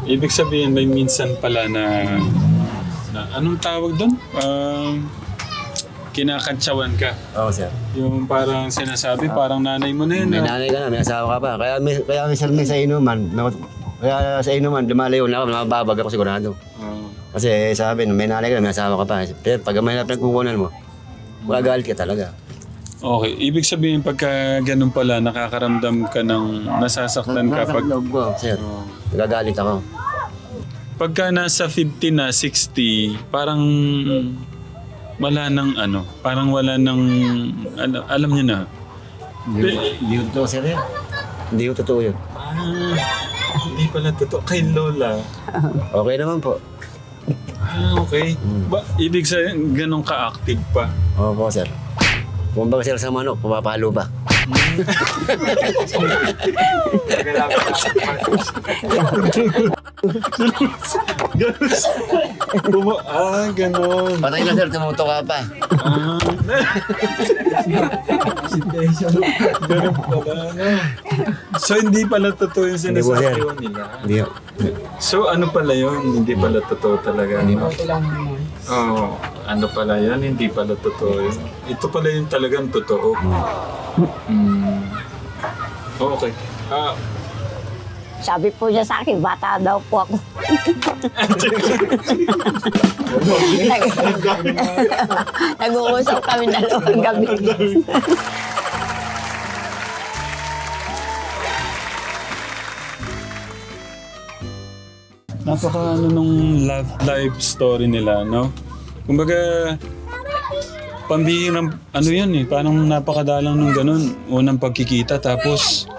Ibig sabihin may minsan pala na anong tawag doon? Kinakantsawan ka. Oo, sir. Yung parang sinasabi, parang nanay mo na yun. May nanay ka na, may asawa ka pa. Kaya minsan sa inuman, kaya sa inuman, lumalayo na ako, mababag ako sigurado. Kasi sabi, may nanay ka na, may asawa ka pa. Pero pag may pinagkukunan mo, magagalit ka talaga. Okay, ibig sabihin pagka ganun pala, nakakaramdam ka ng nasasaktan ka pag... loob ko, sir. Nagagalit ako. Pagka nasa 50 na, 60, parang wala nang parang wala nang, alam niyo na. Hindi ko totoo, sir. Hindi ko totoo yun. Hindi pala totoo. Kay Lola. Okay naman po. Okay. Ibig sabihin, ganun ka-active pa. Opo, sir. Kung baga sir sa manok, pumapalo pa. Ganun. Patay na sir, tumuto ka pa. Ganun pala, no? So, hindi pala totoo yung sinasabi nila. Hindi po. So, ano pala yun? Hindi pala totoo talaga. Oo. Ano pala yan? Hindi pala totoo yun. Ito pala yung talagang totoo. Okay. Sabi po niya sa akin, bata daw po ako. Nag-uusap kami dalawang gabi. Napaka nung life story nila, no? Kumbaga, pambihirang yan parang napakadalang nung ganun. Unang pagkikita tapos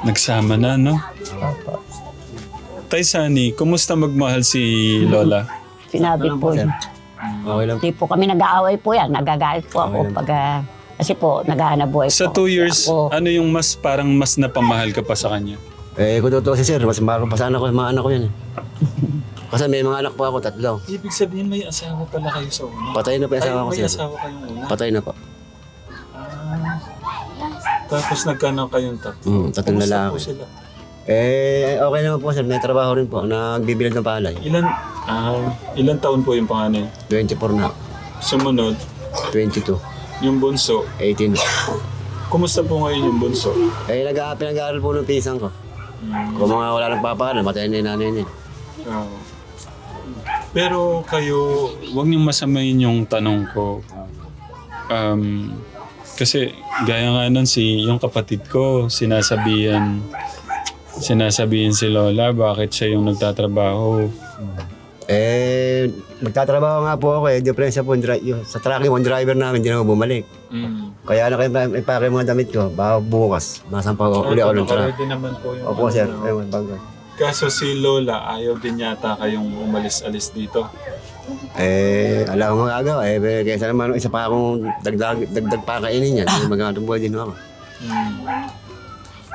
nagsama na, no? Tay Sunny, kumusta magmahal si Lola? Sinabi po niya. Okay lang. Hindi po kami nag-aaway po yan. Nagagalit po ako pag... kasi po, naghahanap buhay po. Sa 2 years, Ako, ano yung parang mas napamahal ka pa sa kanya? Kung totoo si sir, mas mahal pa sa anak ko, mga anak ko yan. Kasi may mga anak po ako, 3. Ibig sabihin may asawa pala kayo sa una? Patay na po yung asawa ko, May sir. asawa kayong una? Patay na po. Tapos nagkaanak kayong 3. 3 Kumusta lalaki. po sila? Okay naman po sir, may trabaho rin po, nagbibilad ng palay. Ilan taon po yung panganay? 24 na, Sumunod, 22, yung bunso. 18. Kumusta po ngayon yung bunso? Pinag-aaral po ng pisang ko. Kung mga wala ng papakalan, matay na yung nanay niya. Pero kayo, huwag niyong masamayin yung tanong ko. Kasi gaya nga nun yung kapatid ko, sinasabihan si Lola bakit siya yung nagtatrabaho. Magtatrabaho nga po ako diferensya po sa trucking, yung driver namin, hindi na ako bumalik. Kaya na kayo ipake mga damit ko, baka bukas, masampa uli ako ng truck. Ready naman po yung Opo sir, ayun, bago. Kaso si Lola, ayaw din yata kayong umalis-alis dito. Alam ko magagawa, kaysa naman isa pa akong dagdag pa kainin yan, magandang buhay din ako.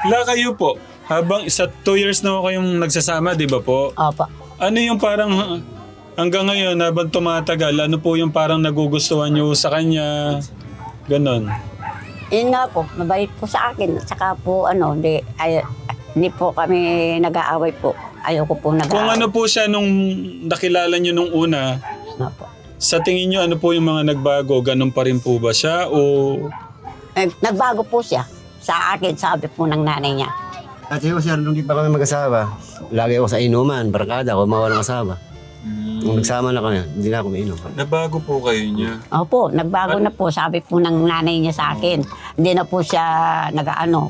Kayo po, habang 2 years na ako kayong nagsasama, di ba po? Opo. Ano yung parang hanggang ngayon, habang tumatagal, ano po yung parang nagugustuhan nyo sa kanya? Ganon. Yun nga po, mabait po sa akin. At saka po, hindi po kami nag-aaway po. Ayaw ko po nag-aaway. Kung ano po siya nung nakilala nyo nung una, Opo. sa tingin nyo ano po yung mga nagbago? Ganon pa rin po ba siya o... Nagbago po siya. Sa akin, sabi po ng nanay niya. At yun sir, nung di pa kami mag-asawa, lagi ako sa inuman, barkada, kung mawalang asawa. Nung nagsama na kami, hindi na ako mainom. Nabago po kayo niya? Opo, nagbago na po. Sabi po ng nanay niya sa akin. Hindi na po siya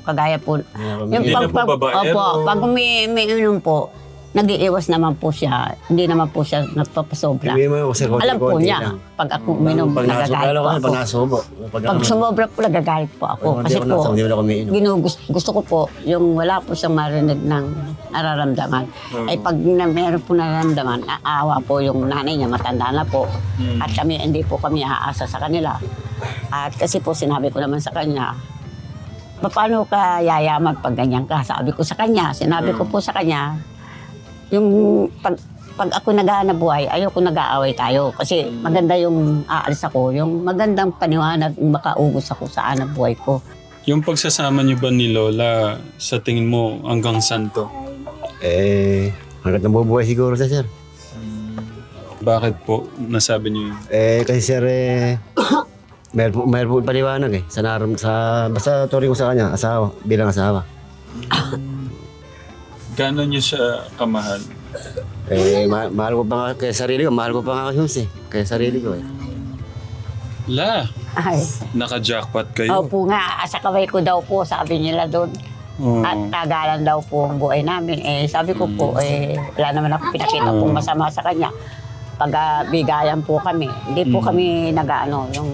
kagaya po. Hindi na po babaero. Opo, pag umiinom po, nag-iiwas naman po siya. Hindi naman po siya nagpapasobra. Hindi mo ako sir, Alam po konti-konti niya, lang. pag ako uminom, nagagalit po ako. Pag nasubo. Pag sumobra po, nagagalit po ako. Kasi po, hindi mo ako mainom. gusto ko po, yung wala po siyang marinig ng nararamdaman. Ay pag meron po nararamdaman, aawa po yung nanay niya, matanda na po. At kami, hindi po kami aasa sa kanila. At kasi po sinabi ko naman sa kanya, paano ka yayaman pag ganyan ka? Sabi ko sa kanya, sinabi ko po sa kanya, yung pag ako naghahanap buhay, ayoko nag-aaway tayo. Kasi maganda yung aalis ako, yung magandang paniwanag, makaugos ako sa hanap buhay ko. Yung pagsasama niyo ba ni Lola, sa tingin mo hanggang saan to? Hanggat nabubuhay siguro siya, sir. Bakit po nasabi niyo yun? Kasi sir, meron po paliwanag basta turing ko sa kanya, bilang asawa. Gano'n niyo siya kamahal? Mahal ko pa nga kaya sarili ko, mahal ko pa nga kasi kaya sarili ko eh. La, Ay, naka-jackpot kayo. opo nga, sa kamay ko daw po, sabi nila doon. Oo. At tagalan daw po ang buhay namin. Sabi ko po, wala naman ako pinakita pong masama sa kanya. Pag bigayan po kami, hindi po kami nag-ano, yung...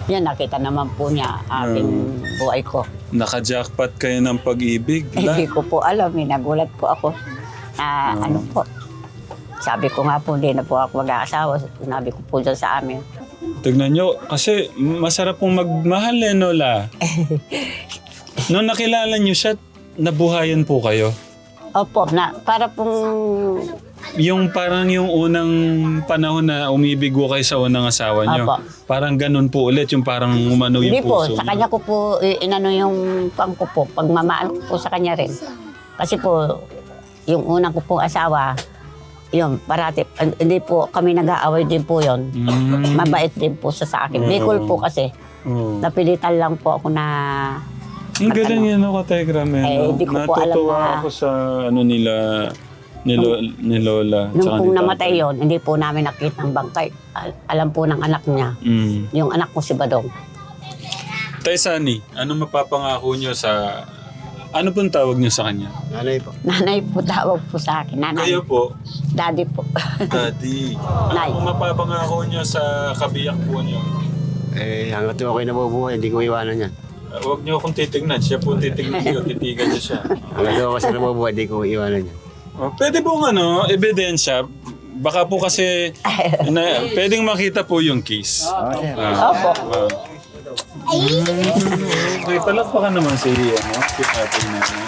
Yan, nakita naman po niya aking buhay ko. Naka-jackpot kayo ng pag-ibig. La, Hindi ko po alam, nagulat po ako. Ano po, sabi ko nga po, hindi na po ako mag-aasawa. Sinabi ko po dyan sa amin. tignan niyo, kasi masarap pong magmahal eh, no, La? Nung nakilala niyo siya, nabuhayan po kayo? Opo, para pong... Yung parang yung unang panahon na umibig ko kayo sa unang asawa niyo. Apo. Parang ganun po ulit, yung parang umano yung Hindi po, puso sa niyo. kanya ko po, inano yung pang ko po, pagmamahal ko po sa kanya rin. Kasi po, yung unang ko pong asawa, yun, parati, hindi po kami nag-aaway din po yun. Mabait din po siya sa akin. Bicol po kasi, napilitan lang po ako na... Ang galing yan ako, Tegram. hindi ko po alam Natutuwa na- ako sa ano nila, ni Lola. Nung tsaka pong ni namatay Tatay. yon, hindi po namin nakita ang bangkay. Alam po ng anak niya, yung anak ko si Badong. Tay Sani, ano mapapangako niyo sa... Ano pong tawag niyo sa kanya? Nanay po. Nanay po tawag po sa akin. Nanay. Kayo po, Daddy po. Daddy. Nay. Ano mapapangako niyo sa kabiyak po niyo? Hanggat ako'y nabubuhay, hindi ko iwanan yan. Huwag niyo akong titignan. Siya po titignan niyo. Titigan niyo siya. Hanggat ako kasi nabubuhay, hindi ko iwanan yan. Pwede pong ebidensya. Baka po kasi pwedeng makita po yung kiss. Opo. Okay, palakpakan naman si ating nanay.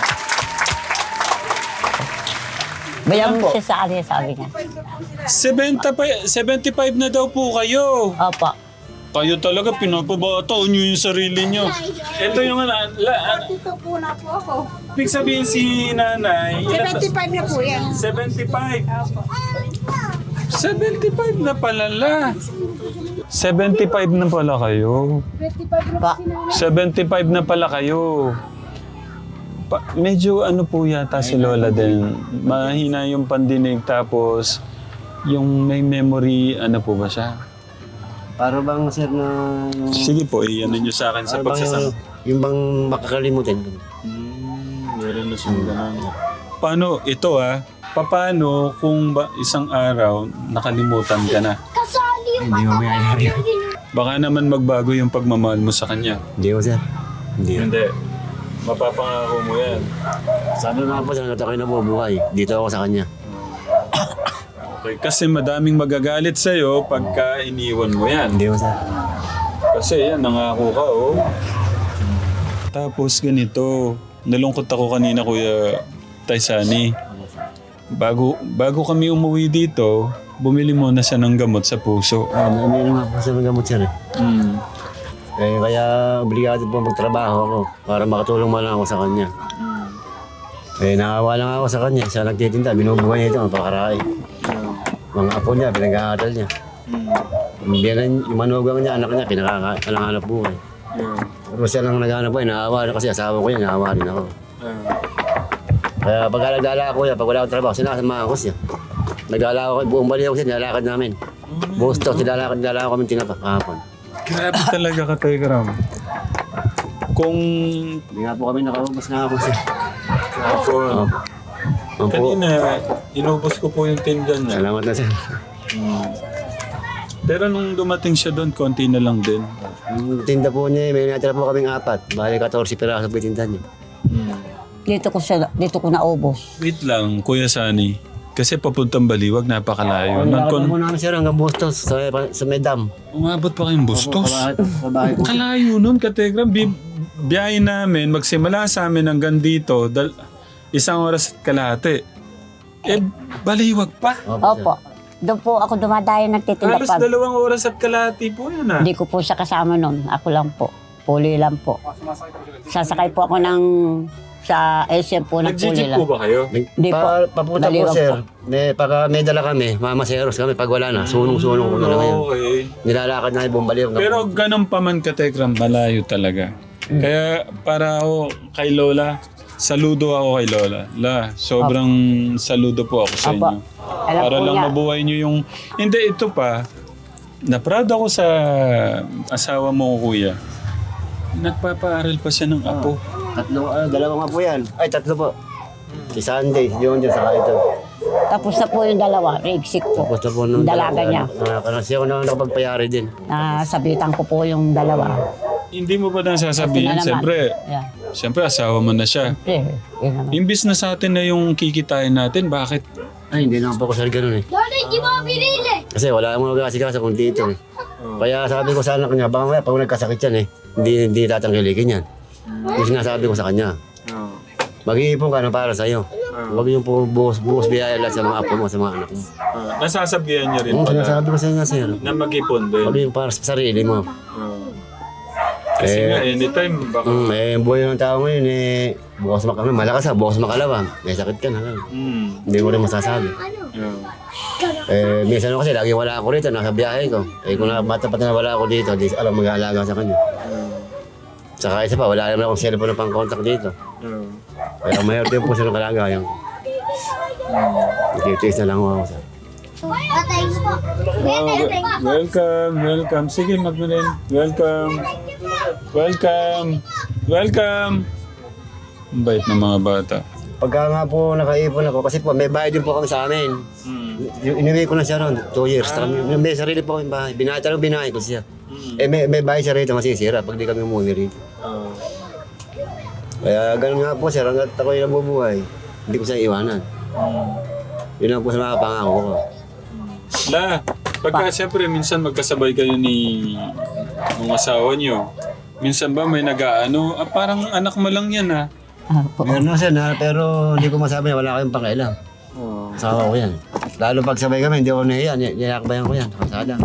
Bayan mo siya sa akin, sabi niya. 75 na daw po kayo. Opo. Kayo talaga, pinapabataon nyo yung sarili nyo. Ito yung Dito po na po ako. ibig sabihin si nanay. 75 na po yan. 75. 75 na pala la. 75 na pala kayo. 25 na Pa. 75 na pala kayo. Medyo ano po yata si Lola din. Mahina yung pandinig tapos yung may memory, ano po ba siya? Para bang sir na... Sige po, ano nyo sa akin sa Para bang pagsasama. yung bang makakalimutin. Meron na siyang ganun. Paano, ito paano kung isang araw nakalimutan ka na? Hindi mo mayayari. Baka naman magbago yung pagmamahal mo sa kanya. Hindi ko sir. Hindi. Hindi. Mapapangako mo yan. Sabi nga po, hanggat ako'y nabubuhay, dito ako sa kanya. Okay. Kasi madaming magagalit sa'yo pagka iniwan mo yan. Hindi ko sir. Kasi yan, nangako ka Tapos ganito, nalungkot ako kanina Kuya Taysani. Bago kami umuwi dito, bumili muna siya ng gamot sa puso. Hindi nga po sir ng gamot sir eh. Kaya obligado po magtrabaho ako para makatulong man lang ako sa kanya. Naawa lang ako sa kanya. Siya nagtitinda, binubuhay niya ito, mapakaray. Mga apo niya, pinag-aaral niya. Yung manugang niya, anak niya, pinakalanganap buhay. Pero siya lang naghanap buhay, naawa na kasi asawa ko yan, naawa rin ako. Kaya pag nagdala ako yan, pag wala akong trabaho, sinasamahan ko siya. Nagdala ako, buong bali ako siya, nilalakad namin. Buong stock, nilalakad kami tinapa kahapon. Grabe talaga ka, Tegram. Kung Hindi nga po kami nakaubos nga ako siya. ako, Opo. kanina, inubos ko po yung tinda niya. Salamat na sir. Pero nung dumating siya doon, konti na lang din. Yung tinda po niya, may natira po kaming 4. Bali 14 piraso po yung tinda niya. Dito ko naubos. Wait lang, Kuya Sani. Kasi papuntang Baliwag, napakalayo. Nalakad po namin sir hanggang Bustos sa Medam. Umabot pa kayong Bustos. Sa bahay po. Kalayo nun, Kategram. Biyahe namin, magsimula sa amin hanggang dito, 1 oras at kalahati. Baliwag pa. Opo. Doon po ako dumadayo nagtitinda Halos pag... 2 oras at kalahati po yan Hindi ko po siya kasama noon. Ako lang po. Puli lang po. Sasakay po ako ng sa SM po ng Nag-jeep Pulila. po ba kayo? Hindi po. Papunta po, Naliwag sir. po. Pagka may dala kami, mamaseros kami. Pag wala na, sunong-sunong ko na lang ngayon. Okay. Nilalakad na yung bumbaliw. Pero ganun pa man katekram, malayo talaga. Kaya para ako kay Lola, saludo ako kay Lola. Sobrang saludo po ako sa Opo. inyo. Alam Para po lang niya. mabuhay nyo yung... Hindi, ito pa. Na-proud ako sa asawa mo, kuya. Nagpapaaral pa siya ng apo. Dalawa nga po yan. Ay, tatlo po. Si Sunday, yun dyan, saka ito. Tapos na po yung dalawa, Rigsik po. Tapos na po nung Dalaga niya. Kasi ako na nakapagpayari din. Nasabitan ko po yung dalawa. Hindi mo ba nang sasabihin? Ito na naman. Siyempre, Yeah. siyempre asawa mo na siya. Siyempre, yun naman. Imbis na sa atin na yung kikitain natin, bakit? Ay, hindi naman po ako sir ganun eh. Di ba binili? Kasi wala akong magkakasikaso kung dito eh. Kaya sabi ko sa anak niya, baka maya pag nagkasakit yan eh, hindi tatangkilikin yan. Yung sinasabi ko sa kanya, mag-iipon ka na para sa'yo. Huwag yung po buhos biyaya lang sa mga apo mo, sa mga anak mo. Nasasabihan niya rin Yung pala sinasabi ko sa inyo sir, na mag-ipon din. huwag yung para sa sarili mo. Kasi nga, anytime, baka... Yung buhay ng tao ngayon eh, bukas malakas ha, bukas makalawa. May sakit ka na lang. Hindi mo rin masasabi. Minsan kasi lagi wala ako rito, nasa biyahe ko. Kung matapat na wala ako dito, di alam mag-aalaga sa kanya. Saka isa pa, wala naman akong cellphone na pang-contact dito. Kaya mayroon din po siya ng kalagayan. Nagkitiis na lang ako sa. Patay mo po. Welcome. Sige, magmulin. Welcome. Ang bait ng mga bata. Pagka nga po nakaipon ako, kasi po may bahay din po kami sa amin. Inuwi ko na siya ron, 2 years. May sarili po kami bahay. Binahay ko siya. May bahay siya rito masisira pag di kami umuwi rito. Kaya ganun nga po sir, hanggat ako yung nabubuhay, hindi ko siya iwanan. Yun lang po sa mga pangako ko. Pagka siyempre minsan magkasabay kayo ni ng asawa niyo, minsan ba may nag-aano, parang anak mo lang yan ha? Po. Meron na sir, pero hindi ko masabi na wala kayong pakailan. Asawa ko yan. Lalo pag sabay kami, hindi ako nahiya, niyakbayan ko yan, kasada.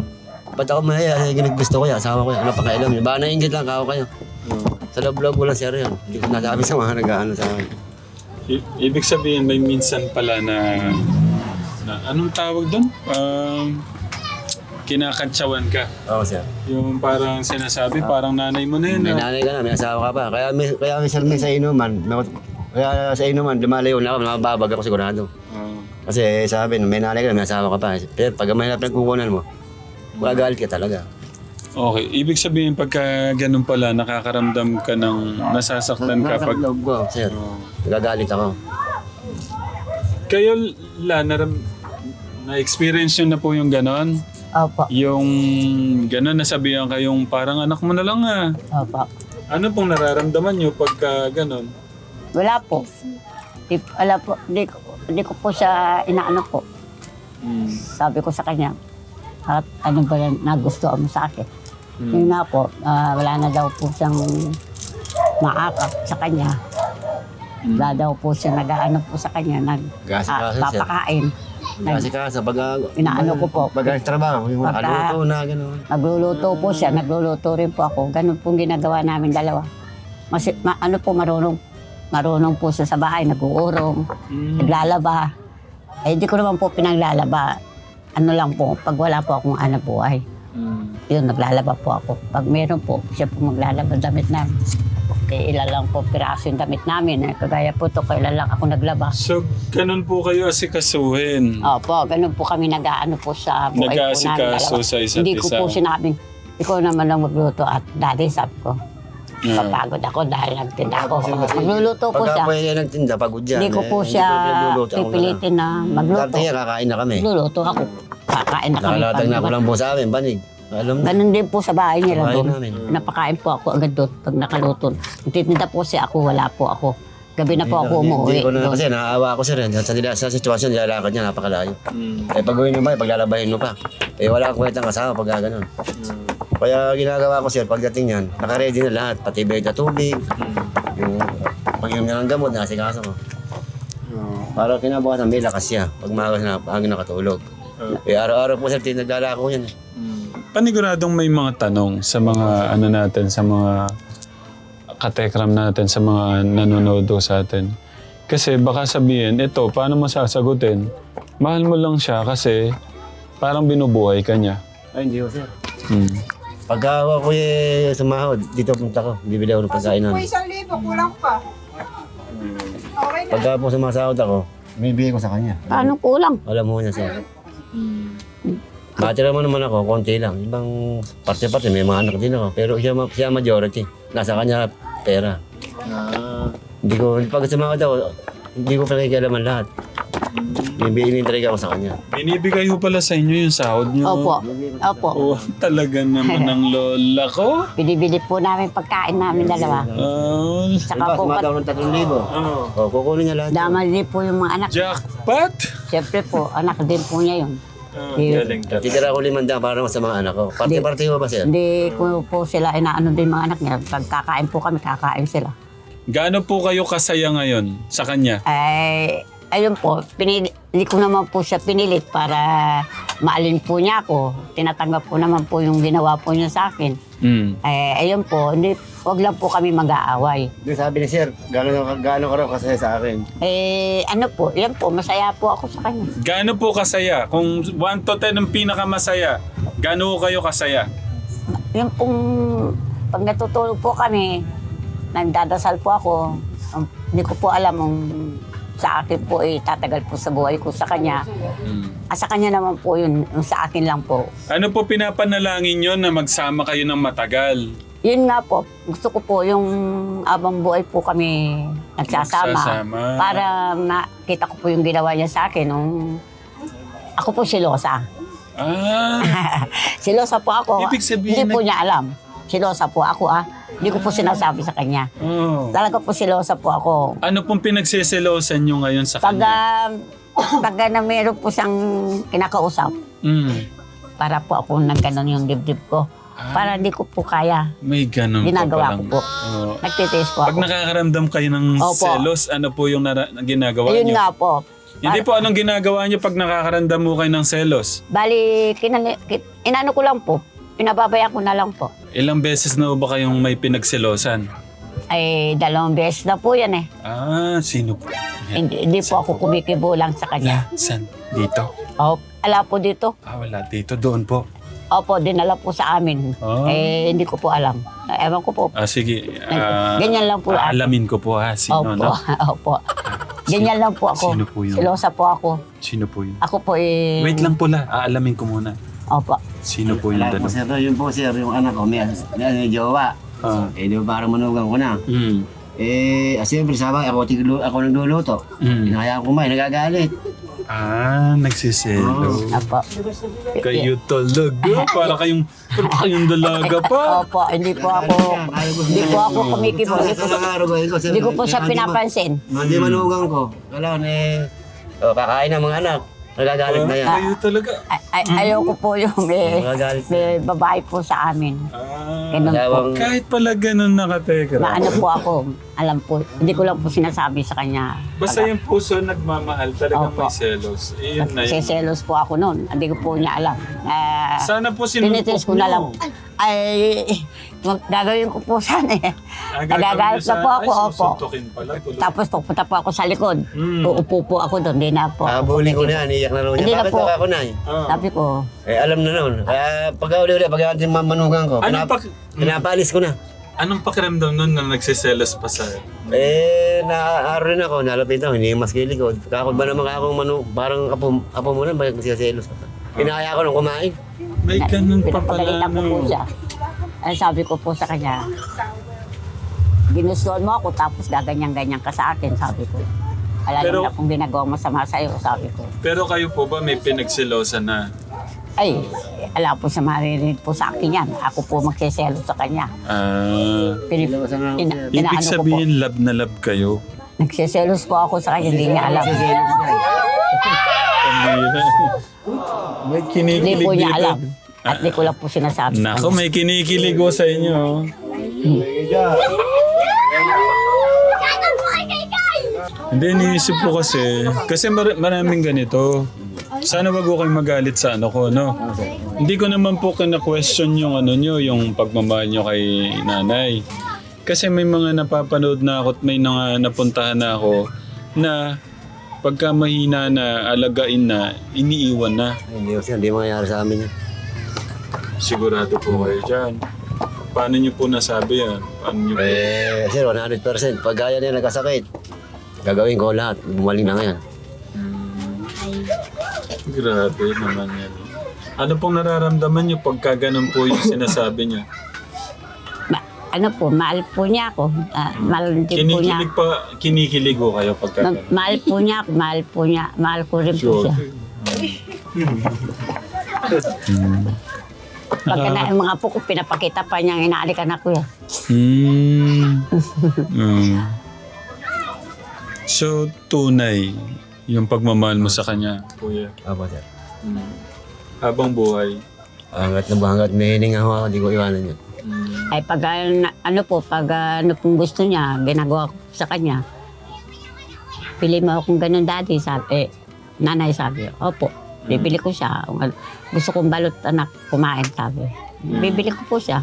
Ba't ako mahiya? Gusto ko yan, asawa ko yan, ano pakailan? Baka nainggit lang, kao kayo. Sa loob-loob ko lang sir yan. Hindi ko nasabi sa mga nag-aano sa akin. Ibig sabihin may minsan pala na anong tawag doon? Kinakantsawan ka. Oo sir. Yung parang sinasabi, parang nanay mo na yun. May nanay ka na, may asawa ka pa. Kaya minsan sa inuman, kaya sa inuman, lumalayo na ako, mababag ako sigurado. Kasi sabi, may nanay ka na, may asawa ka pa. Pero pag may pinagkukunan mo, magagalit ka talaga. Okay, ibig sabihin pagka ganun pala, nakakaramdam ka ng nasasaktan ka Nasa pag... loob ko, sir. Nagagalit ako. Kayo, na-experience nyo na po yung ganon? Opo. Yung ganon, nasabihan kayong parang anak mo na lang ah. Opo. Ano pong nararamdaman nyo pagka ganon? Wala po. Di ko po siya inaano po. Sabi ko sa kanya, at ano ba yan, nagustuhan mo sa akin. Yun nga po, wala na daw po siyang maakap sa kanya. Wala daw po siya nag-ano po sa kanya, Gasi-gasi, sir. papakain. Kasi kasa, pag Inaano ko po. Pag trabaho, yung Pagka- aluto na, gano'n. Nagluluto po siya, nagluluto rin po ako. Ganun pong ginagawa namin dalawa. Ano po, marunong po siya sa bahay, nag-uurong, naglalaba. Eh, di ko naman po pinaglalaba. Ano lang po, pag wala po akong anak buhay. Yun, naglalaba po ako. Pag meron po, siya po maglalaba damit namin. Eh, ilan lang po piraso yung damit namin. Kagaya po ito, kailan lang ako naglaba. So, ganun po kayo asikasuhin. Opo, ganun po kami nag-aano po sa buhay po namin Nag-aasikaso dalawa. sa isa't Hindi ko isa. po sinabing, ikaw naman lang magluto at daddy, sabi ko. Yeah. Papagod ako dahil nagtinda ako. Magluluto po siya. Pagka po yan nagtinda, pagod yan. Hindi ko po siya pipilitin na magluto. Dati kakain na kami. Magluluto ako. Kakain na kami. Nakalatag na ako lang po sa amin, banig. Alam na. Ganun din po sa bahay nila Bahay doon. namin. Napakain po ako agad doon pag nakaluto. Nagtitinda po siya ako, wala po ako. Gabi na po ako umuwi. Hindi ko na, doon. kasi naaawa ako sir. Sa sitwasyon, nilalakad niya, napakalayo. Eh pag gawin mo ba, paglalabahin mo pa. Eh wala akong kwentang kasama pag gano'n. Kaya ginagawa ko sir, pagdating yan, nakaready na lahat. Pati bed na tubig. Yung pag-inom niya ng gamot, nasikaso ko. Para kinabukasan, may lakas siya. Pag maaga na, hanggang nakatulog. Eh araw-araw po sir, naglalako yan. Paniguradong may mga tanong sa mga ano natin, sa mga katekram natin, sa mga nanonood do sa atin. Kasi baka sabihin, ito, paano mo sasagutin? Mahal mo lang siya kasi parang binubuhay ka niya. Ay, hindi ko, sir. Hmm. Pagka ako sumahod, dito punta ko. Bibili ako ng pagkain nun. 1,000, kulang pa. Okay na. Pagka po sumasahod ako, bibigay ko sa kanya. Paano kulang? Alam mo niya, sir. Matira mo naman ako, konti lang. Ibang parte-parte, may mga anak din ako. Pero siya majority. Nasa kanya pera. Hindi ko, pag sumahod ako, hindi ko pinakikialaman lahat. Binibigay ako sa kanya. Binibigay ko pala sa inyo yung sahod niyo. Opo. Opo. Oh, talaga naman ang lola ko. Binibili po namin pagkain namin dalawa. Saka po, Sumahod ako ng 3,000. O, kukunin niya lahat. damal din po yung mga anak. Jackpot! Siyempre po, anak din po niya yun. Galing ka. Titira ko 500 para sa mga anak ko. Parte-parte ko ba, sir? Hindi ko po sila inaano din mga anak niya. Pag kakain po kami, kakain sila. Gaano po kayo kasaya ngayon sa kanya? Ay, ayun po, hindi ko naman po siya pinilit para maalin po niya ako. Tinatanggap ko naman po yung ginawa po niya sa akin. Mm. Ayun po, wag lang po kami mag-aaway. Sabi ni sir, gaano ka raw kasaya sa akin? Ano po, yan po, masaya po ako sa kanya. Gaano po kasaya? Kung 1 to 10 ang pinakamasaya, gaano po kayo kasaya? Yung pong, pag natutulog po kami, nagdadasal po ako, hindi ko po alam kung sa akin po tatagal po sa buhay ko sa kanya. Sa kanya naman po yun, yung sa akin lang po. Ano po pinapanalangin nyo na magsama kayo ng matagal? Yun nga po, gusto ko po yung abang buhay po kami nagsasama. Nagsasama. Para makita ko po yung ginawa niya sa akin nung ako po silosa. Silosa po ako. Ibig sabihin Hindi po niya alam. Silosa po ako Hindi ko po sinasabi sa kanya. Oh. Talaga po silosa po ako. Ano pong pinagseselosan nyo ngayon sa Pag, kanya? pag na meron po siyang kinakausap, para po ako nagganon yung dibdib ko. Para hindi ko po kaya. May ganun Ginagawa pa ko po. Oh. Nagtitiis po Pag ako. nakakaramdam kayo ng Opo. selos, ano po yung ginagawa Ayun nyo? nga po. Hindi po anong ginagawa nyo pag nakakaramdam mo kayo ng selos? Bali, inano ko lang po. Pinababayaan ko na lang po. Ilang beses na ba kayong may pinagselosan? Ay, 2 beses na po yan Sino po? Hindi po ako kumikibo lang sa kanya. Saan? Dito? Ala po dito. Wala. Dito, doon po. Opo, dinala po sa amin. hindi ko po alam. Ewan ko po. Sige. Ganyan lang po. Alamin ko po sino, Opo, no? opo. Ganyan lang po ako. Sino po yun? Silosa po ako. Sino po yun? Ako po Wait lang pula. Aalamin ko muna. Opo. Sino po yung Wala po, dalawa? sir. Yun po, sir, yung anak ko, may jowa. Di ba parang manugang ko na. Siyempre, sabay, ako nagluluto. Hinahayaan ko kumain, nagagalit. Nagsiselo. Opo. Kayo talaga. Para kayong dalaga pa. Opo, hindi po ako kumikibo. Hindi ko po siya pinapansin. Hindi manugang ko. Kailangan kakain ng mga anak. Nagagalit na yan. Kayo talaga. Ayoko po yung may babae po sa amin. Ganun po. Kahit pala ganun nakateka. Maano po ako, alam po, hindi ko lang po sinasabi sa kanya. Basta yung puso nagmamahal, talagang Opo. may selos. Iyon na yun. Nagsiselos po ako noon, hindi ko po niya alam. Sana po sinumpok Tinitis ko na lang. Gagawin ko po sana Nagagalit na po ako, opo. Susuntukin pala. Tapos pupunta po ako sa likod. Uupo po ako doon, hindi na po. Bully ko na yan, iyak na raw Hindi niya. na Bakit po. ako na Sabi ko, alam na noon. Kaya pag uli-uli, pag yung manugang ko, pinapalis ko na. Anong pakiramdam nun na nagsiselos pa sa... Naaro rin ako, nalapit ako, hindi mas kilikod. Kakot ba naman akong parang apo mo na, bakit magsiselos ka pa? Pinakaya ko nung kumain. May ganun pa pala. pinapagalitan ko po siya. Sabi ko po sa kanya, ginustuhan mo ako tapos gaganyan-ganyan ka sa akin, sabi ko. Alam na kung ginagawa masama sa'yo, sabi ko. Pero kayo po ba may pinagselosan na? Ay, alam po sa maririnig po sa akin yan. Ako po magsiselo sa kanya. Ibig sabihin love na love kayo. Nagsiselos po ako sa kanya, hindi niya alam. May Hindi kinikilig po niya dito. alam. At di ko lang po sinasabi. Nako, may kinikilig ko sa inyo. Hindi, iniisip ko kasi maraming ganito. Sana wag ko kayong magalit sa ano ko, no? Hindi ko naman po kina-question yung ano nyo, yung pagmamahal nyo kay nanay. Kasi may mga napapanood na ako at may napuntahan na ako na pagka mahina na, alagain na, iniiwan na. Ay, hindi mangyayari sa amin yan. Sigurado po kayo dyan. Paano nyo po nasabi yan? Paano nyo po? Sir, 100%. Pag gaya niya nagkasakit, gagawin ko lahat. Bumaling na ngayon. Grabe naman yan. Ano pong nararamdaman nyo pagka ganun po yung sinasabi niya? Ano po, mahal po niya ako. Mahal din po niya. Kinikilig ko kayo pagka ganun. Mahal po niya ako, mahal po niya. Mahal ko rin po siya. Pagka na yung mga po ko, pinapakita pa niya, inaalikan ako yan. So, tunay yung pagmamahal mo sa kanya, kuya. Apo, sir. Habang buhay. Hanggat may hininga ako, hindi ko iwanan yun. Ay pag ano pong gusto niya, ginagawa ko sa kanya. Pili mo akong ganun daddy, sabi. Nanay sabi, opo, bibili ko siya. Gusto kong balot anak kumain, sabi. Bibili ko po siya.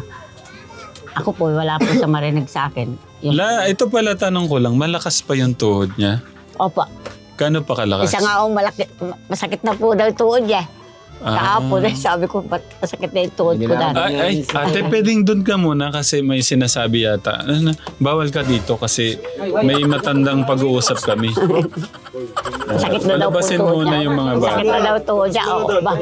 Ako po, wala po sa marinig sa akin. Ito pala tanong ko lang, malakas pa yung tuhod niya? Opo, Kano pa kalakas? isa nga akong masakit na po daw tuhod niya. Kahapon sabi ko, ba't masakit na yung tuhod ko dati. Ate, pwedeng doon ka muna kasi may sinasabi yata. Bawal ka dito kasi may matandang pag-uusap kami. Masakit na daw po Palabasin tuhod muna niya. yung mga bata. Masakit na daw tuhod niya. Oo, ba?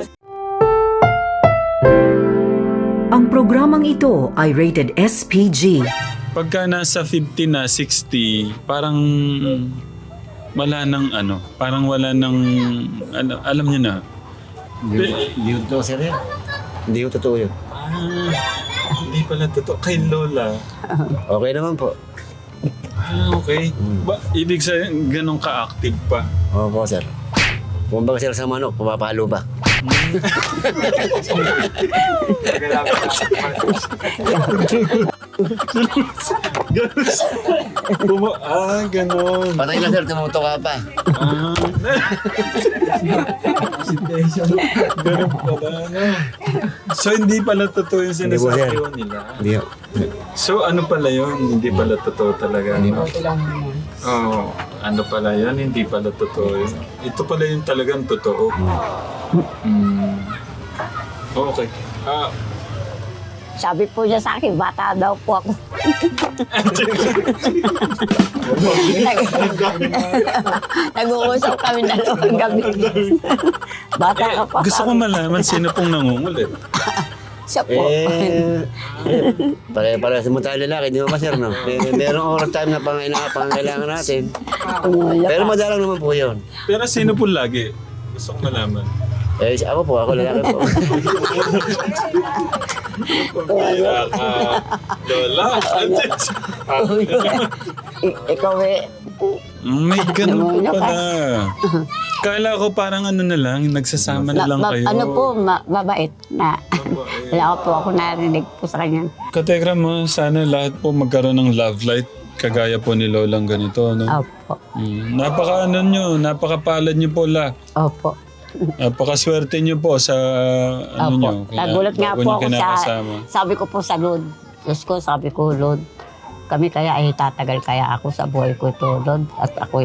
Ang programang ito ay rated SPG. Pagka nasa 50 na, 60, parang wala nang parang wala nang, alam niyo na. Hindi ko totoo, sir. Hindi ko totoo yun. Hindi pala totoo. Kay Lola. Okay naman po. Okay. Ibig sabihin, ganun ka-active pa. Opo, sir. Kumbaga sir sa manok, pumapalo pa. Ganun. Patay na sir, tumuto ka pa. Ganun pala, So, hindi pala totoo yung Hindi po, sir. sinasabi nila. Hindi ko. So, ano pala yun? Hindi pala totoo talaga. No? Oo. Ano pala yan? Hindi pala totoo yun. Ito pala yung talagang totoo. Okay. Sabi po niya sa akin, bata daw po ako. Nag-uusap kami dalawang gabi. Bata ka pa. Gusto ko malaman sino pong nangungulit. Siya po. Pare-pare sa tayo lalaki, di ba sir, no? Merong oras time na pangailangan natin. Pero madalang naman po yun. Pero sino po lagi? Gusto ko malaman. Ako lalaki po. Pumira ka, Lola. Ikaw eh. May ganun pa pala. Kala ko parang na lang, nagsasama na lang kayo. Ano po, mabait na. Wala ko ako narinig po sa kanya. Katekra mo, sana lahat po magkaroon ng love life kagaya po ni Lolang ganito, no? Opo. Napakapalad nyo po la. Opo. Napakaswerte nyo po sa nyo. Opo. Nagulat nga po ako sabi ko po sa Lord. Diyos ko, sabi ko, Lord, kami kaya ay tatagal kaya ako sa buhay ko ito, Lord. At ako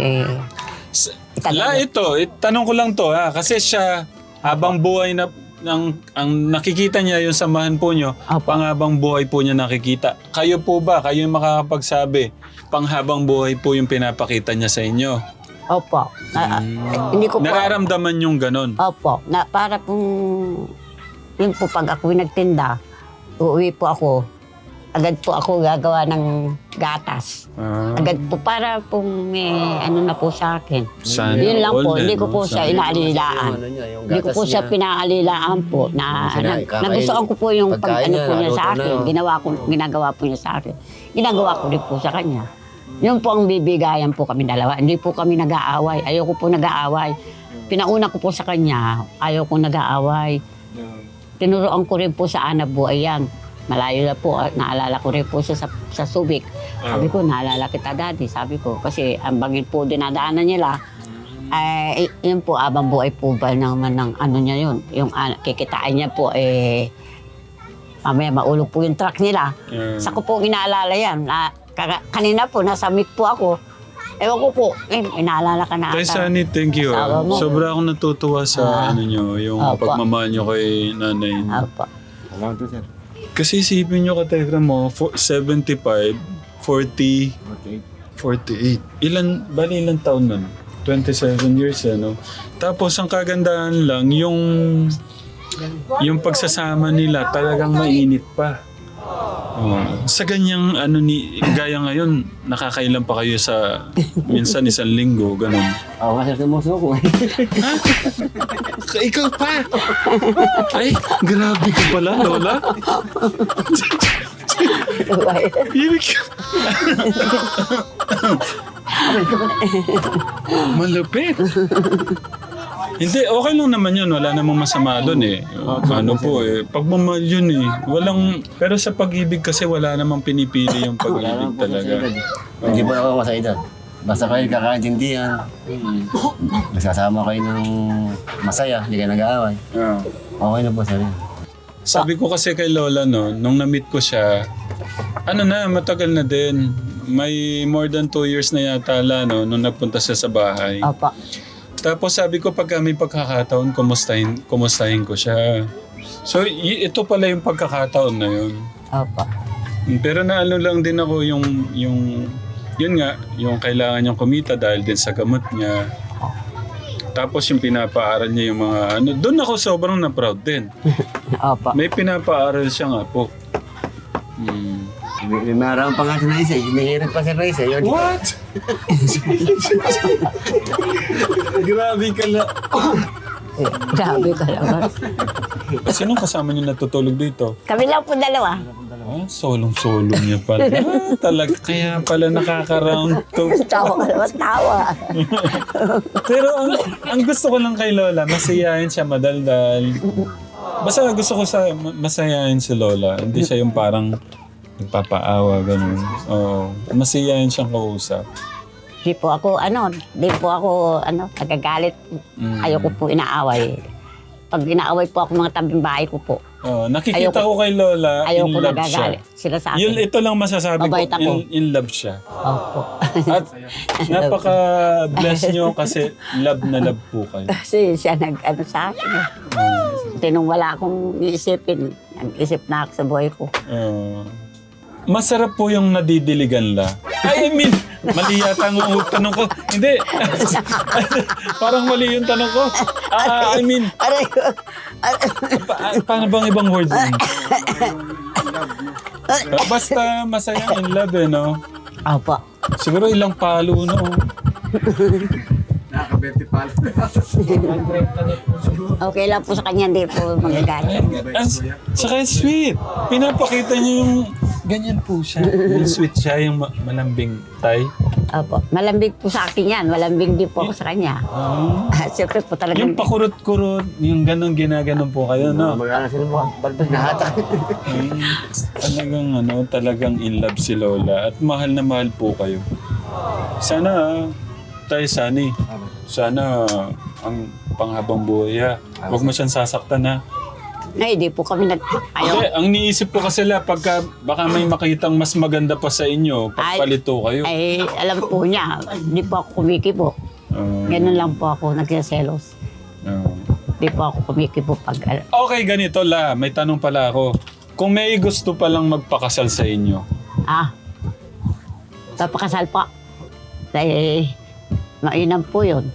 tanong ko lang to ha, kasi siya habang buhay na ang nakikita niya yung samahan po nyo, panghabang buhay po niya nakikita. Kayo po ba, kayo yung makakapagsabi, panghabang buhay po yung pinapakita niya sa inyo? Opo. Hindi ko po. Nararamdaman yung ganon? Opo. Para pong, yun po pag ako nagtinda, uuwi po ako, agad po ako gagawa ng gatas. Agad po para pong may na po sa akin. Sana yun lang po, all, hindi ko po siya inaalilaan. Hindi ko po siya pinaalilaan po na nagustuhan ko po yung pag po niya sa akin. Ginagawa po niya sa akin. Ginagawa ko rin po sa kanya. Yun po ang bibigayan po kami dalawa. Hindi po kami nag-aaway. Ayoko po nag-aaway. Pinauna ko po sa kanya, ayoko nag-aaway. Tinuruan ko rin po sa anak buhay yan. Malayo na po, naalala ko rin po siya sa Subic. Sabi ko, naalala kita daddy, sabi ko. Kasi ang bangin po dinadaanan nila, ay yun po, abang buhay po ba naman ng niya yun. Yung kikitain niya po, mamaya maulog po yung truck nila. Sa ko po inaalala yan, kanina po, nasa mic po ako. Ewan ko po, inaalala ka na Tay ata. Sunny, thank you. Asawa mo. Sobra akong natutuwa sa ano nyo, yung Opo. pagmamahal nyo kay nanay. Opo. Salamat po, sir. Kasi isipin nyo ka mo, 75, 40, 48. Bali ilang taon nun? 27 years, ano? Tapos ang kagandahan lang, yung pagsasama nila talagang mainit pa. Oh, sa ganyang gaya ngayon, nakakailan pa kayo sa minsan isang linggo, ganun. Ako nga, sir, sumuso ko. Ikaw pa! Ay, grabe ka pala, Lola. Ibig malupit. Hindi, okay lang naman yun. Wala namang masama doon eh. Ano po eh. Pagmamahal yun eh. Pero sa pag-ibig kasi wala namang pinipili yung pag-ibig talaga. Hindi po ako sa edad. Basta kayo kakaintindihan. Nagsasama kayo ng masaya, hindi kayo nag-aaway. Okay na po, sir. Sabi ko kasi kay Lola no, nung na-meet ko siya, matagal na din. May more than 2 years na yata no, nung nagpunta siya sa bahay. Opo. Tapos sabi ko pagka may pagkakataon, kumustahin ko siya. So ito pala yung pagkakataon na yun. Opo. Pero naano lang din ako yung yun nga, yung kailangan niyang kumita dahil din sa gamot niya. Tapos yung pinapaaral niya yung mga doon ako sobrang na-proud din. Opo. May pinapaaral siya nga po. May maraang pa nga si Raisa. May hirap pa si Raisa. What? Grabe ka lang. Grabe ka naman. Sinong kasama niyo natutulog dito? Kami lang po dalawa. Solong-solo niya pala. Kaya pala nakaka-round to. Tawa ka naman, tawa. Pero ang gusto ko lang kay Lola, masayahin siya, madaldal. Basta gusto ko masayahin si Lola. Hindi siya yung parang nagpapaawa, ganun. Oo. Masayahin siyang kausap. Di po ako, nagagalit. Ayoko po inaaway. Pag inaaway po ako mga tabing bahay ko po. Nakikita ko kay Lola, in Ayoko love siya. nagagalit sila sa akin. Ito lang masasabi Mabait ko, ako. in love siya. Opo. At napaka-bless nyo kasi love na love po kayo. Kasi siya sa akin. Nung wala akong iisipin, nag-isip na ako sa buhay ko. Masarap po yung nadidiligan la. I mean, mali yata ang tanong ko. Hindi. Parang mali yung tanong ko. I mean, Aray ko. paano bang ibang word yun? Basta masaya in love no? Opo. Siguro ilang palo no? Okay lang po sa kanya, hindi po magagalit. Saka sweet. Pinapakita niyo yung ganyan po siya. Yung sweet siya, yung malambing tay. Opo. Malambing po sa akin yan. Malambing din po ako sa kanya. Siyempre po talagang... Yung pakurot-kurot, yung ganun ginaganon po kayo, no? Mag-anak sila mo. Balbas na hatak. Talagang in love si Lola at mahal na mahal po kayo. Sana, Tay Sunny, sana ang panghabang buhay ha. Huwag mo siyang sasaktan ha. Ay, di po kami Hindi, ang niisip ko kasi pagka baka may makitang mas maganda pa sa inyo, pagpalito kayo. Ay, alam po niya, di po ako kumikibo. Ganun lang po ako, nagsiselos. Di po ako kumikibo pag... Okay, ganito la. May tanong pala ako. Kung may gusto palang magpakasal sa inyo, Papakasal pa. Dahil, mainam po yun.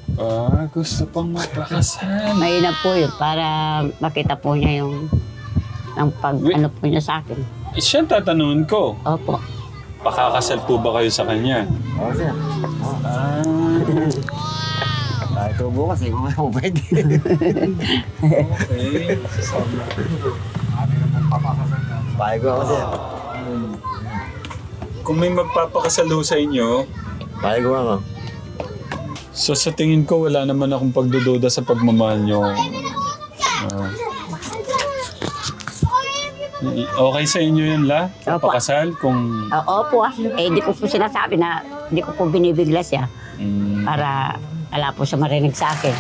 gusto pang magpakasal. Mainam po yun para makita po niya yung po niya sa akin. Siya tatanungin ko, Opo. pakakasal po ba kayo sa kanya? Oo, sir. Ito bukas eh, kung ako pwede. Okay. Pahay ko ako, sir. Kung may magpapakasal ho sa inyo, Pahay ko ako. so sa tingin ko wala naman akong pagdududa sa pagmamahal nyo. Okay sa inyo yun la? Opo. Pakasal? Kung... Opo. Di ko po sinasabi na, di ko po binibigla siya para wala po siya marinig sa akin.